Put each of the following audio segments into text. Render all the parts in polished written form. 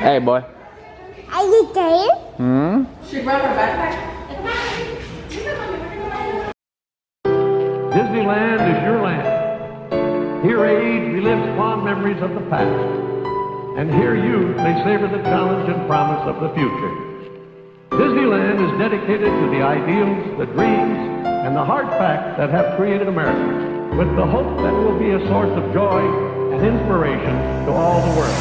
Hey, boy. Are you tired? She brought her backpack. Disneyland is your land. Here age relives fond memories of the past. And here youth may savor the challenge and promise of the future. Disneyland is dedicated to the ideals, the dreams, and the hard facts that have created America, with the hope that it will be a source of joy and inspiration to all the world.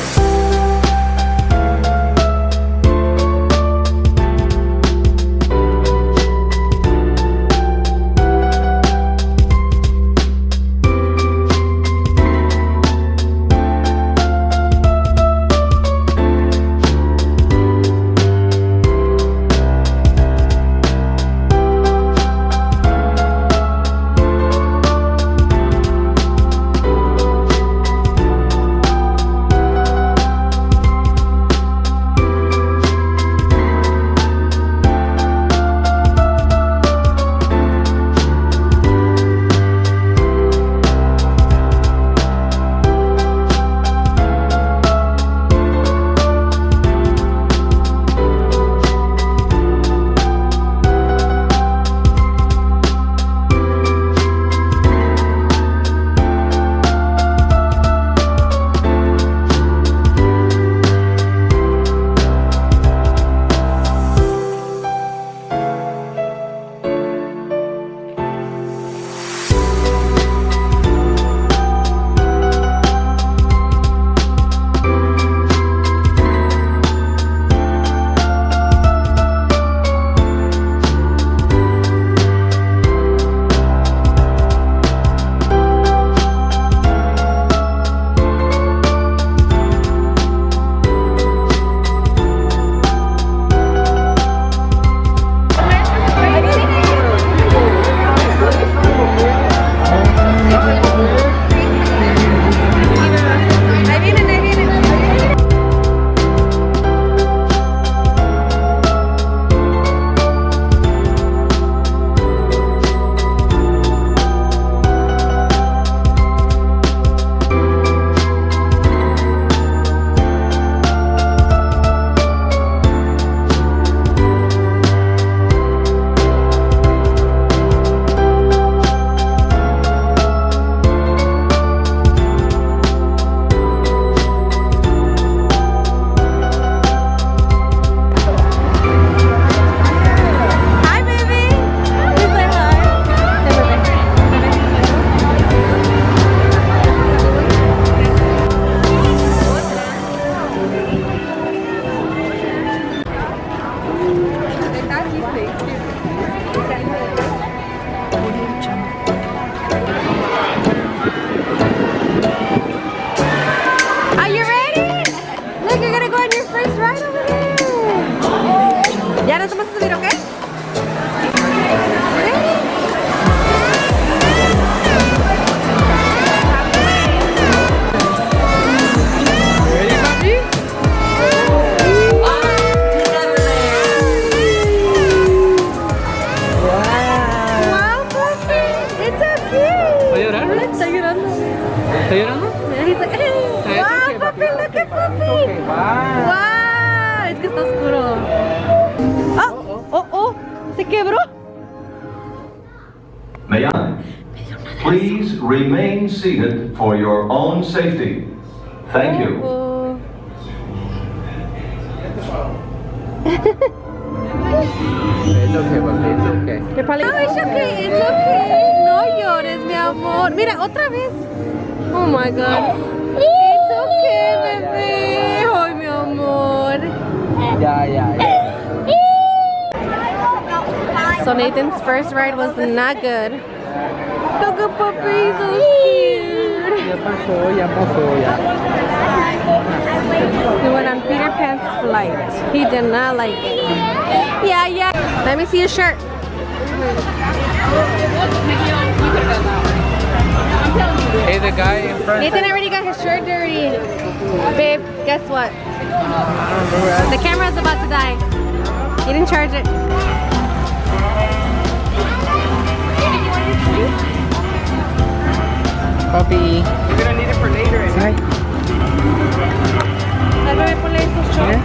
Are you ready? Look, you're gonna go on your first ride over there. Ya nos vamos a subir, ¿ok? Ready, puppy? Wow, puppy. It's so cute. ¿Está llorando? Está llorando. ¿Está llorando? He's like, it's wow, okay, puppy, look at puppy. Okay, bye. Wow, es que está oscuro. Oh, se quebró. May I? Please remain seated for your own safety. Thank you. Oh. It's okay, puppy. It's okay. You're probably... No, it's okay, it's okay. No llores, mi amor. Mira, otra vez. Oh my God. It's okay, bebé. Ay, mi amor. Yeah. So Nathan's first ride was not good. Look at puppy, he's so scared. Ya pasó. We went on Peter Pan's flight. He did not like it. Yeah. Let me see your shirt. Hey, the guy in front. Nathan already got his shirt dirty. Babe, guess what? The camera's about to die. He didn't charge it. Puppy. You're gonna need it for later. Hi. Ponle estos shorts.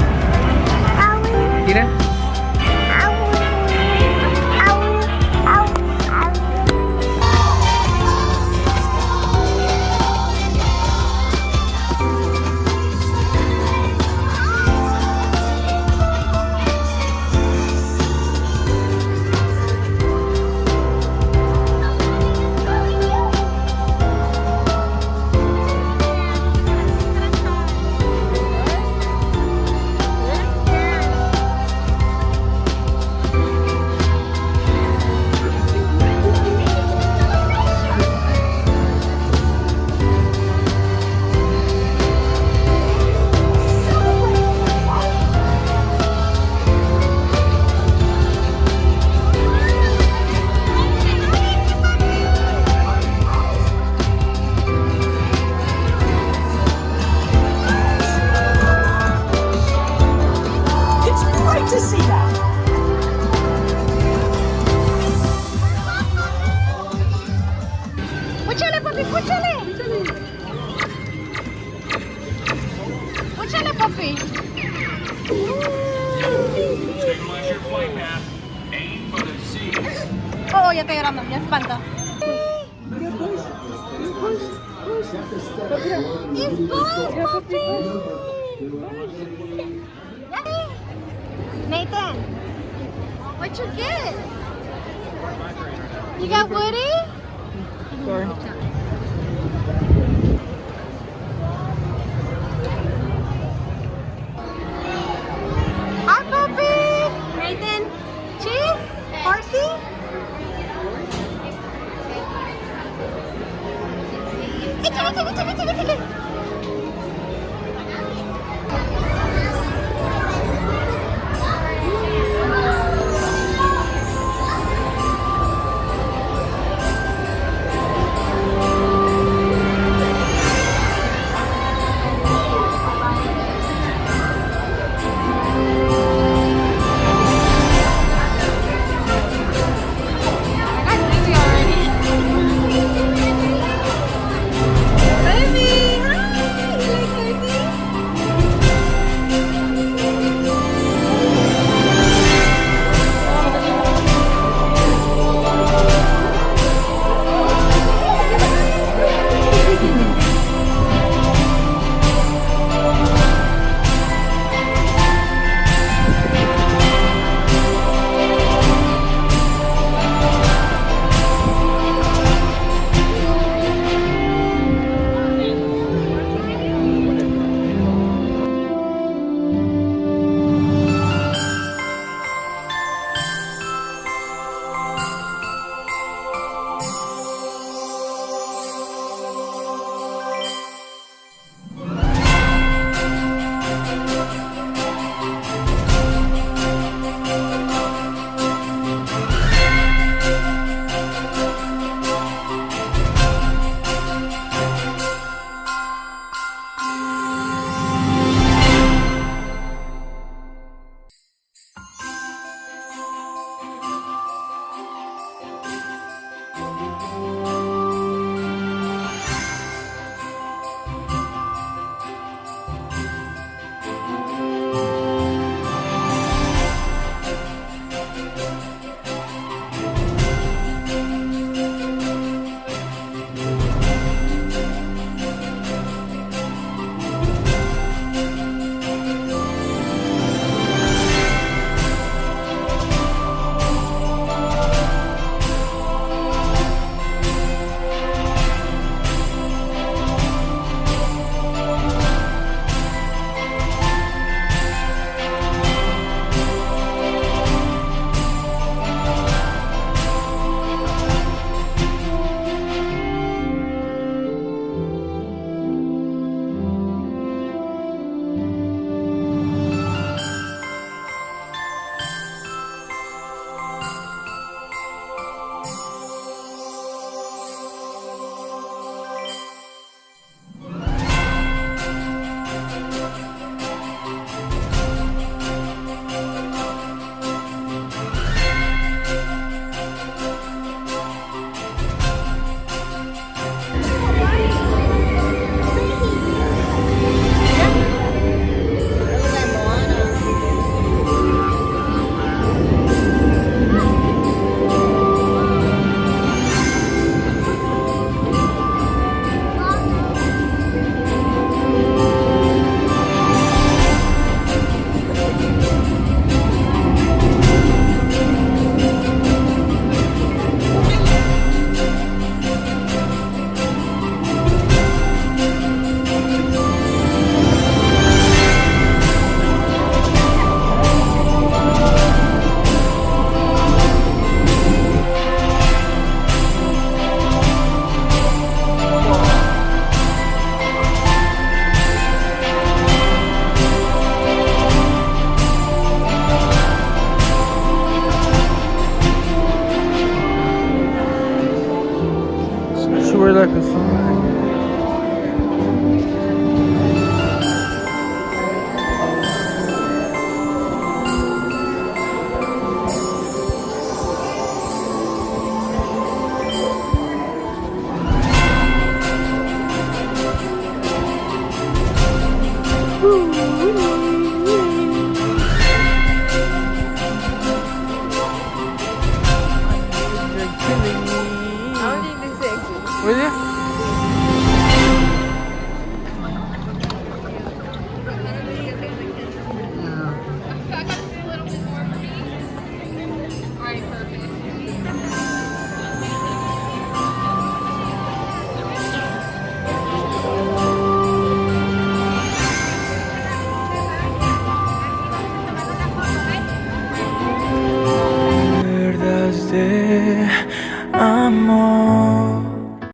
Échale, papi. Oh, ya está llorando, ya espanta. It's Buzz, papi. Nathan, what you get? You got Woody? Hi, puppy. Nathan, cheese, horsey. Échale. Baby, hi. You like Thursday? We're like a song. Woo.